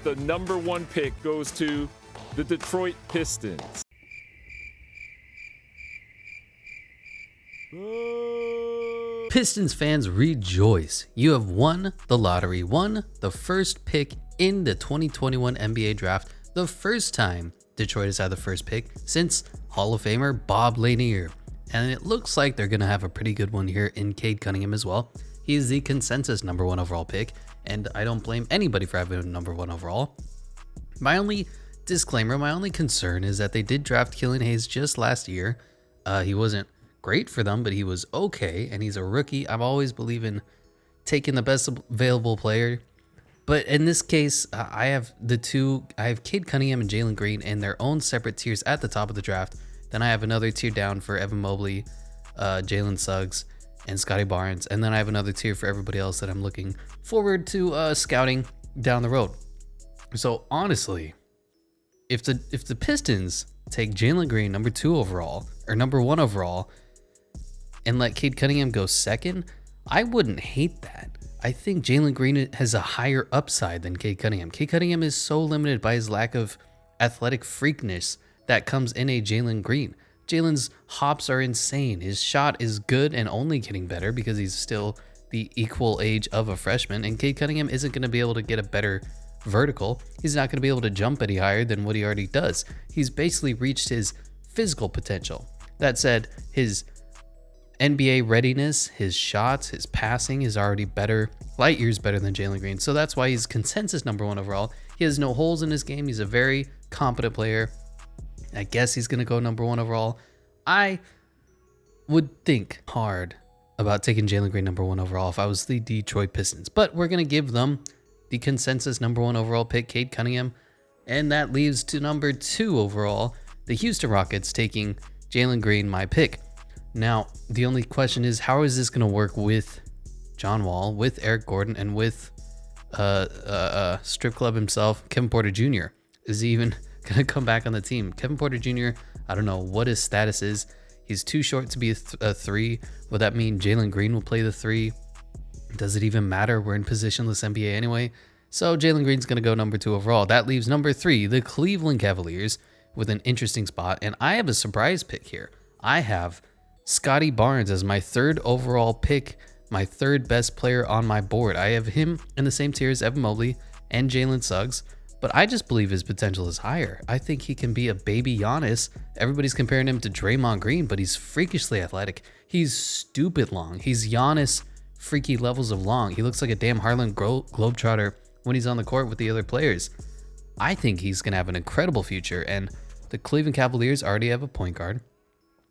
the #1 pick goes to the Detroit Pistons. Pistons fans rejoice. You have won the lottery, won the first pick in the 2021 NBA draft, the first time Detroit has had the first pick since Hall of Famer Bob Lanier. And it looks like they're going to have a pretty good one here in Cade Cunningham as well. He is the consensus #1 overall pick, and I don't blame anybody for having a #1 overall. My only disclaimer, my only concern is that they did draft Killian Hayes just last year. He wasn't great for them, but he was okay, and he's a rookie. I've always believed in taking the best available player. But in this case, I have Cade Cunningham and Jalen Green in their own separate tiers at the top of the draft. Then I have another tier down for Evan Mobley, Jalen Suggs, and Scotty Barnes. And then I have another tier for everybody else that I'm looking forward to scouting down the road. So honestly, if the Pistons take Jalen Green #2 overall or #1 overall and let Cade Cunningham go second, I wouldn't hate that. I think Jalen Green has a higher upside than Cade Cunningham. Cade Cunningham is so limited by his lack of athletic freakness that comes in a Jalen Green. Jalen's hops are insane. His shot is good and only getting better because he's still the equal age of a freshman, and Cade Cunningham isn't going to be able to get a better vertical. He's not going to be able to jump any higher than what he already does. He's basically reached his physical potential. That said, his NBA readiness, his shots, his passing is already better, light years better than Jalen Green. So that's why he's consensus #1 overall. He has no holes in his game. He's a very competent player. I guess he's going to go #1 overall. I would think hard about taking Jalen Green #1 overall if I was the Detroit Pistons, but we're going to give them the consensus #1 overall pick, Cade Cunningham. And that leaves to #2 overall, the Houston Rockets taking Jalen Green, my pick. Now, the only question is, how is this going to work with John Wall, with Eric Gordon, and with Strip Club himself, Kevin Porter Jr.? Is he even going to come back on the team? Kevin Porter Jr., I don't know what his status is. He's too short to be a 3. Would that mean Jalen Green will play the 3? Does it even matter? We're in positionless NBA anyway. So Jalen Green's going to go #2 overall. That leaves #3, the Cleveland Cavaliers, with an interesting spot. And I have a surprise pick here. I have Scotty Barnes as my 3rd overall pick, my 3rd best player on my board. I have him in the same tier as Evan Mobley and Jalen Suggs, but I just believe his potential is higher. I think he can be a baby Giannis. Everybody's comparing him to Draymond Green, but he's freakishly athletic. He's stupid long. He's Giannis freaky levels of long. He looks like a damn Harlem Globetrotter when he's on the court with the other players. I think he's going to have an incredible future, and the Cleveland Cavaliers already have a point guard.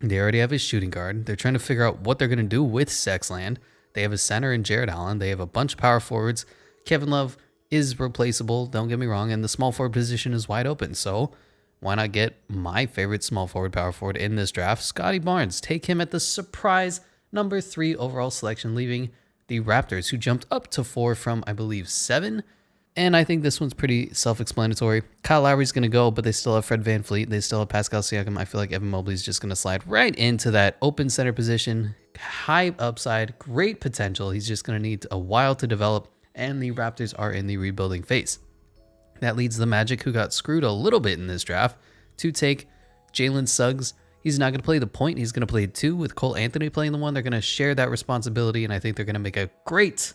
They already have his shooting guard. They're trying to figure out what they're going to do with Sexland. They have a center in Jared Allen. They have a bunch of power forwards. Kevin Love is replaceable, don't get me wrong, and the small forward position is wide open. So why not get my favorite small forward, power forward in this draft, Scotty Barnes? Take him at the surprise #3 overall selection, leaving the Raptors, who jumped up to 4 from, I believe, 7. And I think this one's pretty self-explanatory. Kyle Lowry's going to go, but they still have Fred VanVleet. They still have Pascal Siakam. I feel like Evan Mobley's just going to slide right into that open center position. High upside, great potential. He's just going to need a while to develop, and the Raptors are in the rebuilding phase. That leads the Magic, who got screwed a little bit in this draft, to take Jalen Suggs. He's not going to play the point. He's going to play 2 with Cole Anthony playing the 1. They're going to share that responsibility, and I think they're going to make a great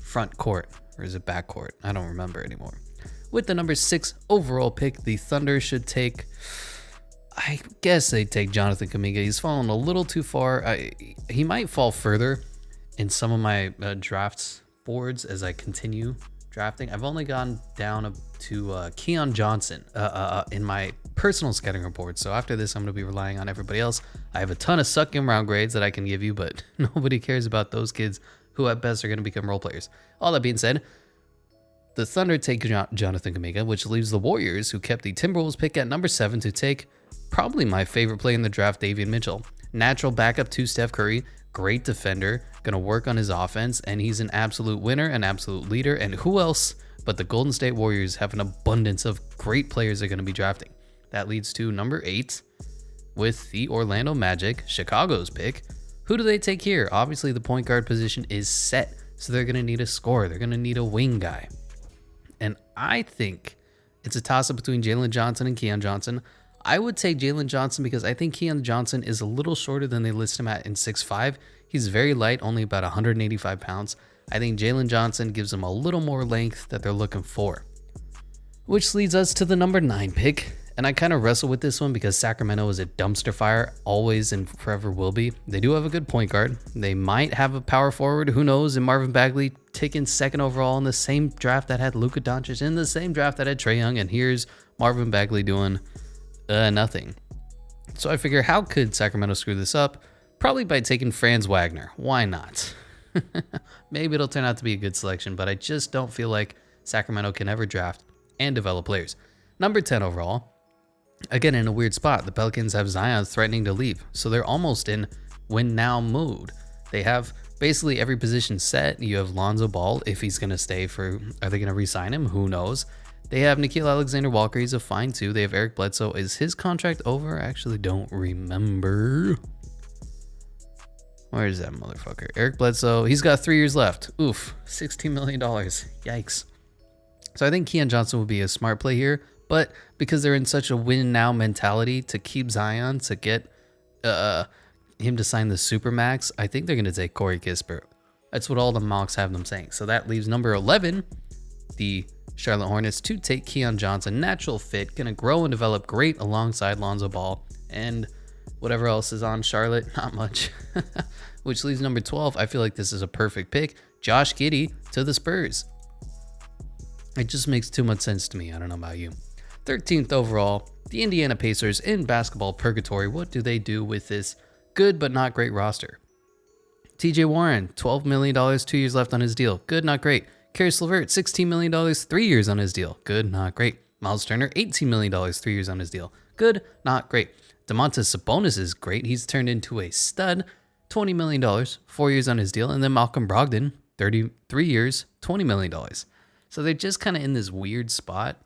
front court. Or is it back court? I don't remember anymore. With the #6 overall pick, the Thunder should take, I guess they take Jonathan Kuminga. He's fallen a little too far. He might fall further in some of my drafts boards as I continue drafting. I've only gone down to Keon Johnson in my personal scouting report. So after this, I'm going to be relying on everybody else. I have a ton of second round grades that I can give you, but nobody cares about those kids who at best are going to become role players. All that being said, the Thunder take Jonathan Kuminga, which leaves the Warriors, who kept the Timberwolves pick at #7, to take probably my favorite play in the draft, Davion Mitchell. Natural backup to Steph Curry, great defender, going to work on his offense, and he's an absolute winner, an absolute leader. And who else but the Golden State Warriors have an abundance of great players they're going to be drafting. That leads to #8 with the Orlando Magic, Chicago's pick. Who do they take here? Obviously, the point guard position is set, so they're going to need a scorer. They're going to need a wing guy. And I think it's a toss-up between Jalen Johnson and Keon Johnson. I would take Jalen Johnson because I think Keon Johnson is a little shorter than they list him at in 6'5". He's very light, only about 185 pounds. I think Jalen Johnson gives him a little more length that they're looking for. Which leads us to the number 9 pick. And I kind of wrestle with this one because Sacramento is a dumpster fire, always and forever will be. They do have a good point guard. They might have a power forward, who knows, and Marvin Bagley taken 2nd overall in the same draft that had Luka Doncic, in the same draft that had Trae Young, and here's Marvin Bagley doing nothing. So I figure, how could Sacramento screw this up? Probably by taking Franz Wagner. Why not? Maybe it'll turn out to be a good selection, but I just don't feel like Sacramento can ever draft and develop players. Number 10 overall. Again, in a weird spot, the Pelicans have Zion threatening to leave, so they're almost in win now mood. They have basically every position set. You have Lonzo Ball, if he's going to stay for, are they going to re-sign him? Who knows? They have Nickeil Alexander-Walker, he's a fine too. They have Eric Bledsoe. Is his contract over? I actually don't remember. Where is that motherfucker? Eric Bledsoe, he's got 3 years left. Oof, $16 million. Yikes. So I think Keon Johnson would be a smart play here. But because they're in such a win now mentality to keep Zion, to get him to sign the Supermax, I think they're going to take Corey Kispert. That's what all the mocks have them saying. So that leaves number 11, the Charlotte Hornets, to take Keon Johnson. Natural fit, going to grow and develop great alongside Lonzo Ball. And whatever else is on Charlotte, not much. Which leaves number 12. I feel like this is a perfect pick. Josh Giddey to the Spurs. It just makes too much sense to me. I don't know about you. 13th overall, the Indiana Pacers in basketball purgatory. What do they do with this good but not great roster? TJ Warren, $12 million, 2 years left on his deal. Good, not great. Karis LeVert, $16 million, 3 years on his deal. Good, not great. Miles Turner, $18 million, 3 years on his deal. Good, not great. Domantas Sabonis is great. He's turned into a stud. $20 million, 4 years on his deal. And then Malcolm Brogdon, 33 years, $20 million. So they're just kind of in this weird spot.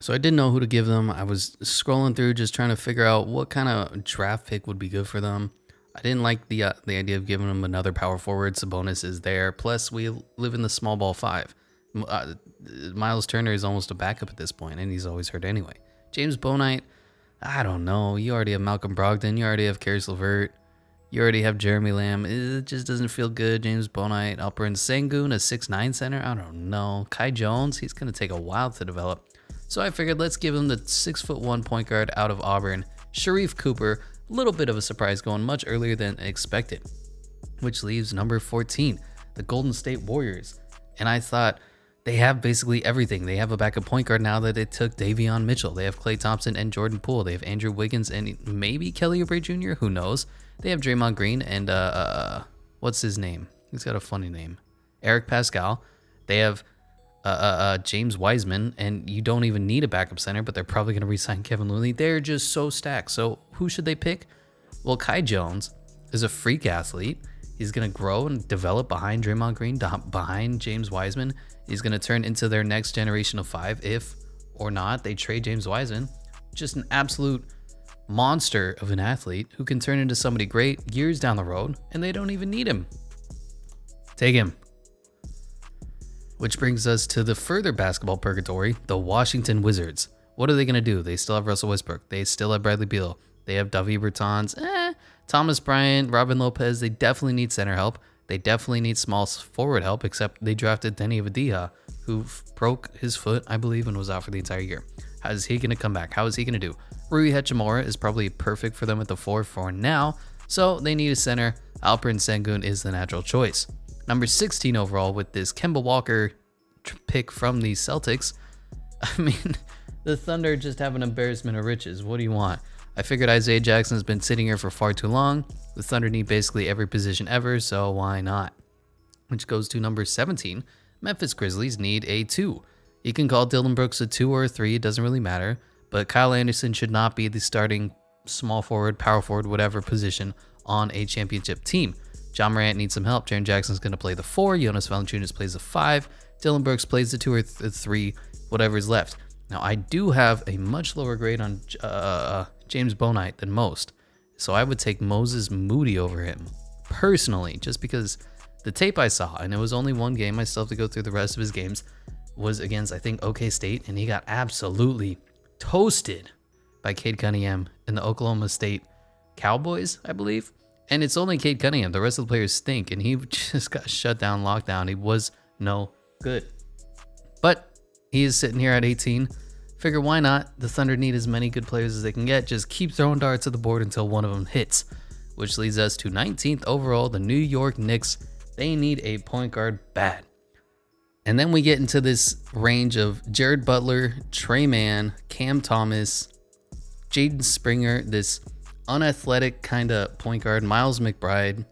So I didn't know who to give them. I was scrolling through just trying to figure out what kind of draft pick would be good for them. I didn't like the idea of giving them another power forward. Sabonis is there. Plus, we live in the small ball 5. Miles Turner is almost a backup at this point, and he's always hurt anyway. James Bouknight, I don't know. You already have Malcolm Brogdon. You already have Karis LeVert. You already have Jeremy Lamb. It just doesn't feel good. James Bouknight, Alperen Sengun, a 6'9 center. I don't know. Kai Jones, he's going to take a while to develop. So I figured let's give him the 6'1" point guard out of Auburn, Sharif Cooper. A little bit of a surprise going much earlier than expected. Which leaves number 14, the Golden State Warriors. And I thought they have basically everything. They have a backup point guard now that they took Davion Mitchell. They have Klay Thompson and Jordan Poole. They have Andrew Wiggins and maybe Kelly Oubre Jr. Who knows? They have Draymond Green and what's his name? He's got a funny name. Eric Pascal. They have James Wiseman, and you don't even need a backup center, but they're probably going to re-sign Kevin Looney. They're just so stacked. So who should they pick? Well, Kai Jones is a freak athlete. He's going to grow and develop behind Draymond Green, behind James Wiseman. He's going to turn into their next generation of 5, if or not they trade James Wiseman. Just an absolute monster of an athlete who can turn into somebody great years down the road, and they don't even need him. Take him. Which brings us to the further basketball purgatory, the Washington Wizards. What are they going to do? They still have Russell Westbrook. They still have Bradley Beal. They have Davi Bertans, Thomas Bryant, Robin Lopez. They definitely need center help. They definitely need small forward help, except they drafted Denny Avdia, who broke his foot, I believe, and was out for the entire year. How is he going to come back? How is he going to do? Rui Hachimura is probably perfect for them at the 4 for now, so they need a center. Alperen Sengun is the natural choice. Number 16 overall with this Kemba Walker pick from the Celtics. I mean, the Thunder just have an embarrassment of riches. What do you want? I figured Isaiah Jackson's been sitting here for far too long. The Thunder need basically every position ever, so why not? Which goes to number 17. Memphis Grizzlies need a 2. You can call Dylan Brooks a 2 or a 3, it doesn't really matter. But Kyle Anderson should not be the starting small forward, power forward, whatever position on a championship team. John Morant needs some help. Jaren Jackson's going to play the 4. Jonas Valanciunas plays the 5. Dylan Brooks plays the 2 or 3, whatever is left. Now, I do have a much lower grade on James Bouknight than most. So I would take Moses Moody over him, personally, just because the tape I saw, and it was only one game, I still have to go through the rest of his games, was against, I think, OK State, and he got absolutely toasted by Cade Cunningham in the Oklahoma State Cowboys, I believe. And it's only Cade Cunningham. The rest of the players stink, and he just got shut down, locked down. He was no good. But he is sitting here at 18. Figure why not? The Thunder need as many good players as they can get. Just keep throwing darts at the board until one of them hits, which leads us to 19th overall, the New York Knicks. They need a point guard bad. And then we get into this range of Jared Butler, Trey Mann, Cam Thomas, Jaden Springer, this unathletic kind of point guard, Miles McBride.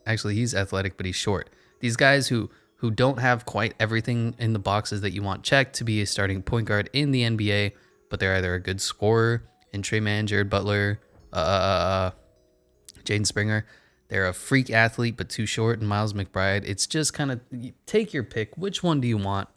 Actually, he's athletic, but he's short. These guys who don't have quite everything in the boxes that you want checked to be a starting point guard in the NBA, but they're either a good scorer in Trey Mann, Jared Butler, Jaden Springer. They're a freak athlete, but too short, and Miles McBride. It's just kind of take your pick. Which one do you want?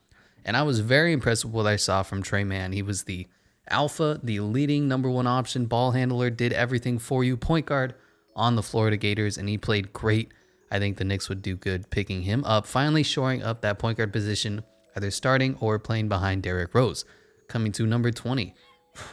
And I was very impressed with what I saw from Trey Mann. He was the alpha, the leading number one option, ball handler, did everything for you, point guard on the Florida Gators, and he played great. I think the Knicks would do good picking him up, finally shoring up that point guard position, either starting or playing behind Derrick Rose. Coming to number 20.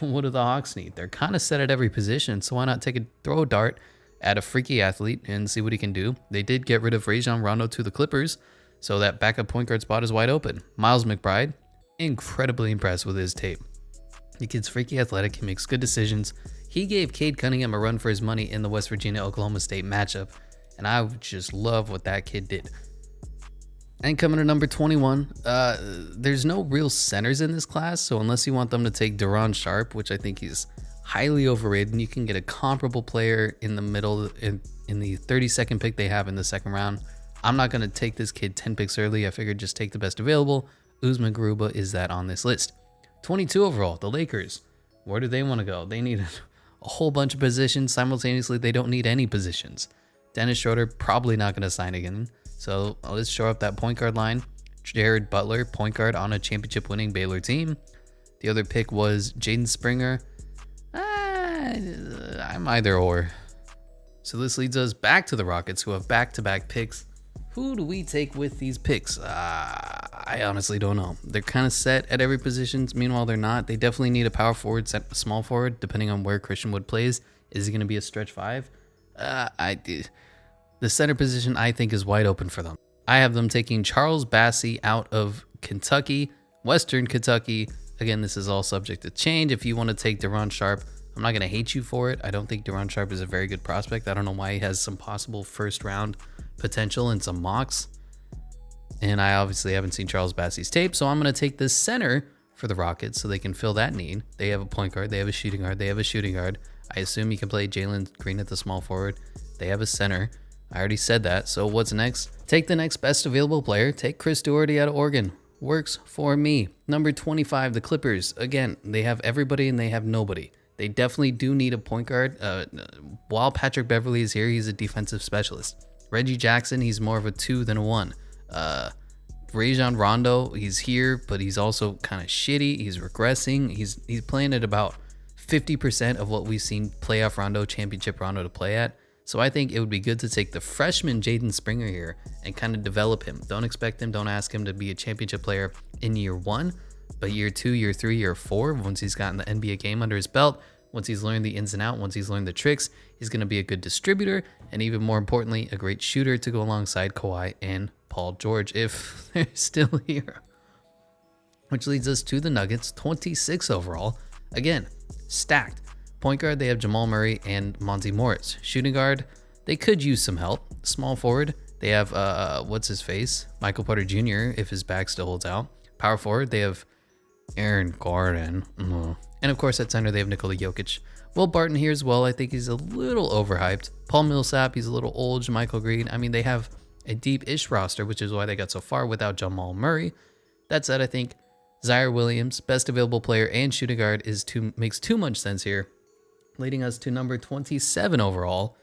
What do the Hawks need? They're kind of set at every position, so why not throw a dart at a freaky athlete and see what he can do? They did get rid of Rajon Rondo to the Clippers, so that backup point guard spot is wide open. Miles McBride, incredibly impressed with his tape. The kid's freaky athletic, he makes good decisions. He gave Cade Cunningham a run for his money in the West Virginia-Oklahoma State matchup, and I just love what that kid did. And coming to number 21, there's no real centers in this class, so unless you want them to take Deron Sharp, which I think he's highly overrated, and you can get a comparable player in the middle, in the 32nd pick they have in the second round. I'm not going to take this kid 10 picks early. I figured just take the best available. Usman Garuba is that on this list. 22 overall, the Lakers. Where do they want to go? They need a whole bunch of positions. Simultaneously, they don't need any positions. Dennis Schroeder probably not going to sign again. So let's shore up that point guard line. Jared Butler, point guard on a championship winning Baylor team. The other pick was Jaden Springer. I'm either or. So this leads us back to the Rockets, who have back-to-back picks. Who do we take with these picks? I honestly don't know. They're kind of set at every position. Meanwhile, they're not. They definitely need a power forward, a small forward, depending on where Christian Wood plays. Is he going to be a stretch five? The center position, I think, is wide open for them. I have them taking Charles Bassey out of Kentucky, Western Kentucky. Again, this is all subject to change. If you want to take Deron Sharp, I'm not going to hate you for it. I don't think Deron Sharp is a very good prospect. I don't know why he has some possible first round potential in some mocks. And I obviously haven't seen Charles Bassey's tape, so I'm going to take this center for the Rockets so they can fill that need. They have a point guard, they have a shooting guard, they have a shooting guard. I assume you can play Jalen Green at the small forward. They have a center. I already said that. So what's next? Take the next best available player. Take Chris Doherty out of Oregon. Works for me. Number 25, the Clippers. Again, they have everybody and they have nobody. They definitely do need a point guard. While Patrick Beverly is here, he's a defensive specialist. Reggie Jackson, he's more of a 2 than a 1. Rajon Rondo, he's here, but he's also kind of shitty. He's regressing. He's playing at about 50% of what we've seen playoff Rondo, championship Rondo to play at. So I think it would be good to take the freshman Jaden Springer here and kind of develop him. Don't expect him, don't ask him to be a championship player in year 1, but year 2, year 3, year 4, once he's gotten the NBA game under his belt, once he's learned the ins and outs, once he's learned the tricks, he's going to be a good distributor and even more importantly, a great shooter to go alongside Kawhi and Paul George if they're still here. Which leads us to the Nuggets, 26 overall. Again, stacked. Point guard, they have Jamal Murray and Monty Morris. Shooting guard, they could use some help. Small forward, they have, what's his face? Michael Porter Jr., if his back still holds out. Power forward, they have Aaron Gordon. And of course, at center, they have Nikola Jokic. Will Barton here as well. I think he's a little overhyped. Paul Millsap, he's a little old. JaMychal Green. I mean, they have a deep-ish roster, which is why they got so far without Jamal Murray. That said, I think Zaire Williams, best available player and shooting guard, makes too much sense here. Leading us to number 27 overall,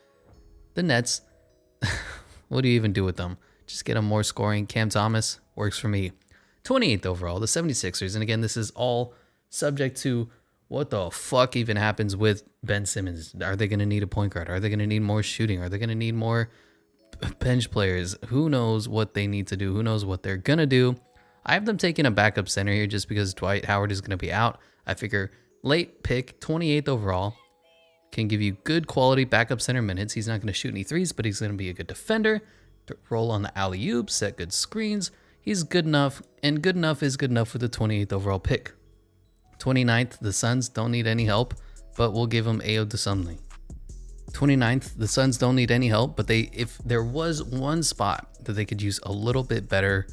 the Nets. What do you even do with them? Just get them more scoring. Cam Thomas works for me. 28th overall, the 76ers. And again, this is all subject to what the fuck even happens with Ben Simmons. Are they going to need a point guard? Are they going to need more shooting? Are they going to need more bench players? Who knows what they need to do? Who knows what they're going to do? I have them taking a backup center here just because Dwight Howard is going to be out. I figure late pick, 28th overall, can give you good quality backup center minutes. He's not going to shoot any threes, but he's going to be a good defender, to roll on the alley-oop, set good screens. He's good enough, and good enough is good enough with the 28th overall pick. 29th, the Suns don't need any help, but we'll give him Ayo Dosunmu. 29th, the Suns don't need any help, but if there was one spot that they could use a little bit better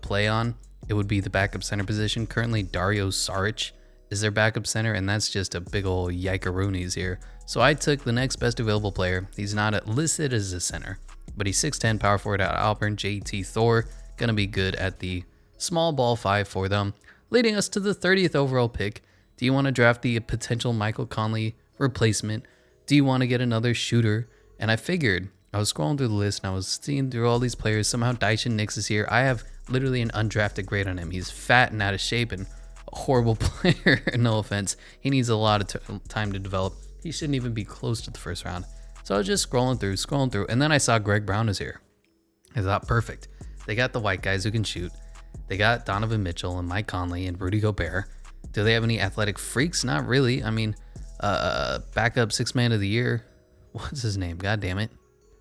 play on, it would be the backup center position. Currently, Dario Saric is their backup center, and that's just a big old yikeroonies here. So I took the next best available player. He's not listed as a center, but he's 6'10", power forward out of Auburn, JT Thor. Gonna be good at the small ball 5 for them. Leading us to the 30th overall pick. Do you want to draft the potential Michael Conley replacement? Do you want to get another shooter? And I figured, I was scrolling through the list and I was seeing through all these players. Somehow Daishin Nix is here. I have literally an undrafted grade on him. He's fat and out of shape and a horrible player. No offense. He needs a lot of time to develop. He shouldn't even be close to the first round. So I was just scrolling through. And then I saw Greg Brown is here. I thought, perfect. They got the white guys who can shoot. They got Donovan Mitchell and Mike Conley and Rudy Gobert. Do they have any athletic freaks? Not really. I mean, backup 6th man of the year. What's his name? God damn it.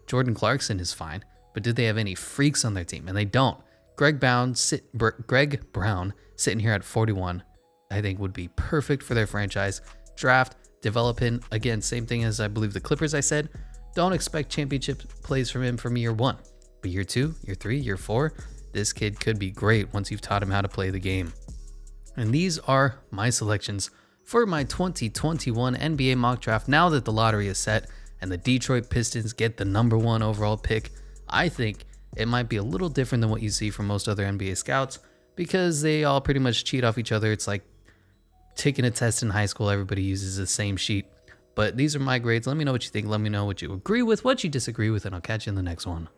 Jordan Clarkson is fine. But did they have any freaks on their team? And they don't. Greg Brown sitting here at 41, I think would be perfect for their franchise. Draft, develop him. Again, same thing as I believe the Clippers I said. Don't expect championship plays from him from year 1. But year 2, year 3, year 4, this kid could be great once you've taught him how to play the game. And these are my selections for my 2021 NBA mock draft. Now that the lottery is set and the Detroit Pistons get the #1 overall pick, I think it might be a little different than what you see from most other NBA scouts because they all pretty much cheat off each other. It's like taking a test in high school. Everybody uses the same sheet. But these are my grades. Let me know what you think. Let me know what you agree with, what you disagree with, and I'll catch you in the next one.